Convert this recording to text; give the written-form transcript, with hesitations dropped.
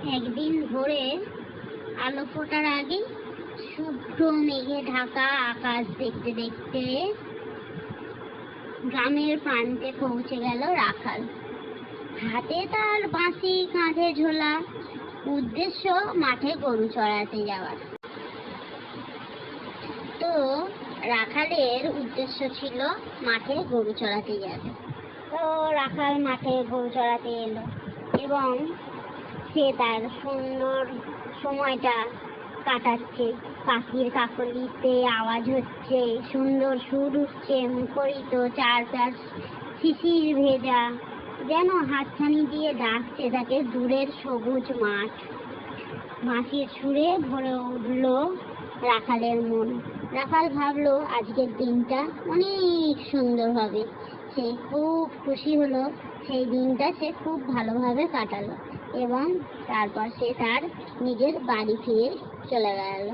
একদিন ভোরে আলো ফোটার আগে শুভ্র মেঘে ঢাকা আকাশ দেখতে দেখতে গ্রামের প্রান্তে পৌঁছে গেল রাখাল। হাতে তার বাঁশি, কাঁধে ঝোলা, উদ্দেশ্য মাঠে গরু চড়াতে যাওয়ার। তো রাখালের উদ্দেশ্য ছিল মাঠে গরু চড়াতে যাবে। তো রাখাল মাঠে গরু চড়াতে এলো এবং সে তার সুন্দর সময়টা কাটাচ্ছে। পাখির কাকলিতে আওয়াজ হচ্ছে, সুন্দর সুর উঠছে, মুখরিত চারপাশ শিশির ভেজা, যেন হাতছানি দিয়ে ডাকছে তাকে দূরের সবুজ মাঠ। বাঁশির সুরে ভরে উঠল রাখালের মন। রাখাল ভাবলো আজকের দিনটা অনেক সুন্দর হবে। সে খুব খুশি হলো। সেই দিনটা সে খুব ভালোভাবে কাটালো এবং তারপর সে তার নিজের বাড়ি ফিরে চলে গেল।